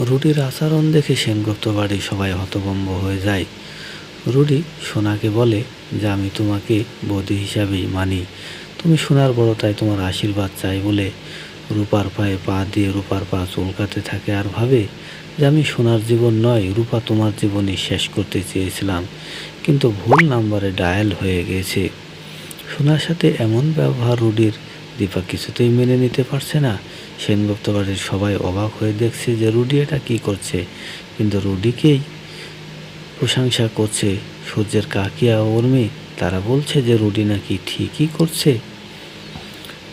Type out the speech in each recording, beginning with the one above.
রুডির আচরণ দেখে সেনগুপ্ত বাড়ির সবাই হতভম্ব হয়ে যায়। রুডি সোনাকে বলে যে আমি তোমাকে বৌদি হিসাবেই মানি, তুমি সোনার বড়, তাই তোমার আশীর্বাদ চাই বলে রূপার পায়ে পা দিয়ে রূপার পা চুলকাতে থাকে আর ভাবে যে আমি সোনার জীবন নয়, রূপা তোমার জীবনই শেষ করতে চেয়েছিলাম, কিন্তু ভুল নাম্বারে ডায়াল হয়ে গেছে। সোনার সাথে এমন ব্যবহার রুডির দীপা কিছুতেই মেনে নিতে পারছে না। সেনগুপ্ত বাড়ির সবাই অবাক হয়ে দেখছে যে রুডি এটা কী করছে, কিন্তু রুডিকেই প্রশংসা করছে সূর্যের কাকিয়া ও উর্মি। তারা বলছে যে রুডি নাকি ঠিকই করছে।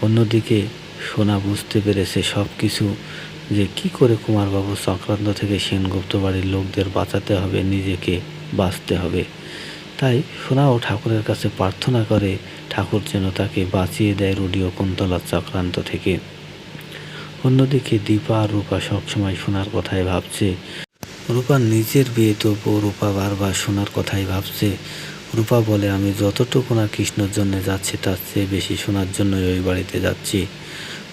অন্যদিকে সোনা বুঝতে পেরেছে সব কিছু, যে কি করে কুমারবাবু চক্রান্ত থেকে সেনগুপ্ত বাড়ির লোকদের বাঁচাতে হবে, নিজেকে বাঁচতে হবে। তাই সোনাও ঠাকুরের কাছে প্রার্থনা করে ঠাকুর যেন তাকে বাঁচিয়ে দেয় রুডি ও কুন্তলার চক্রান্ত থেকে। অন্যদিকে দীপা আর রূপা সবসময় সোনার কথাই ভাবছে। রূপার নিজের বিয়ে, তবুও রূপা বারবার সোনার কথাই ভাবছে। রূপা বলে আমি যতটুকু না কৃষ্ণর জন্য যাচ্ছি তার চেয়ে বেশি সোনার জন্যই ওই বাড়িতে যাচ্ছি।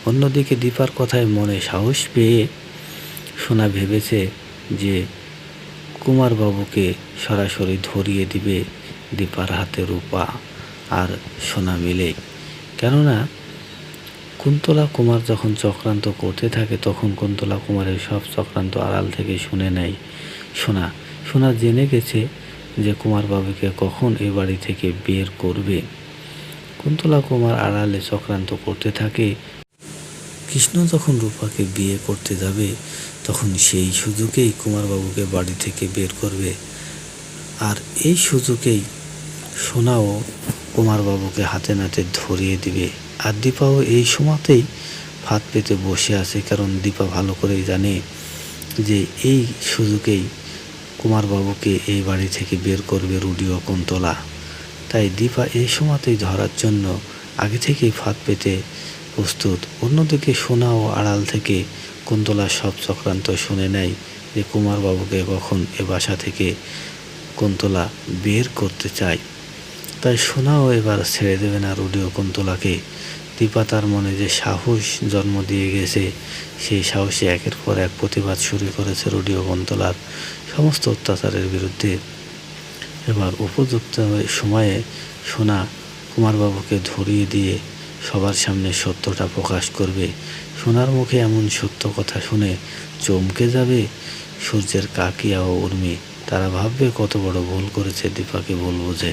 অন্যদিকে দীপার কথায় মনে সাহস পেয়ে সোনা ভেবেছে যে কুমারবাবুকে সরাসরি ধরিয়ে দিবে দীপার হাতে রূপা আর সোনা মিলে। কেননা কুন্তলা কুমার যখন চক্রান্ত করতে থাকে তখন কুন্তলা কুমারের সব চক্রান্ত আড়াল থেকে শুনে নেয় সোনা। সোনা জেনে গেছে যে কুমারবাবুকে কখন এ বাড়ি থেকে বের করবে। কুন্তলা কুমার আড়ালে চক্রান্ত করতে থাকে। কৃষ্ণ যখন রূপাকে বিয়ে করতে যাবে তখন সেই সুযোগেই কুমারবাবুকে বাড়ি থেকে বের করবে, আর এই সুযোগেই সোনাও কুমারবাবুকে হাতে নাতে ধরিয়ে দিবে। আর দীপাও এই সময়তেই ফাঁদ পেতে বসে আছে, কারণ দীপা ভালো করেই জানে যে এই সুযোগেই কুমারবাবুকে এই বাড়ি থেকে বের করবে রুডি ও কুন্তলা। তাই দীপা এই সময়তেই ধরার জন্য আগে থেকেই ফাঁদ পেতে প্রস্তুত। অন্যদিকে সোনাও আড়াল থেকে কুন্তলার সব চক্রান্ত শুনে নেয় যে কুমারবাবুকে কখন এ বাসা থেকে কুন্তলা বের করতে চায়। তাই সোনাও এবার ছেড়ে দেবে না রুডি ও কুন্তলাকে। দীপা তার মনে যে সাহস জন্ম দিয়ে গেছে, সেই সাহসে একের পর এক প্রতিবাদ শুরু করেছে রুডি ও কুন্তলার সমস্ত অত্যাচারের বিরুদ্ধে। এবার উপযুক্ত সময়ে সোনা কুমারবাবুকে ধরিয়ে দিয়ে সবার সামনে সত্যটা প্রকাশ করবে। সোনার মুখে এমন সত্য কথা শুনে চমকে যাবে সূর্যের কাকিয়া ও উর্মি। তারা ভাববে কত বড় ভুল করেছে দীপাকে ভুল বুঝে।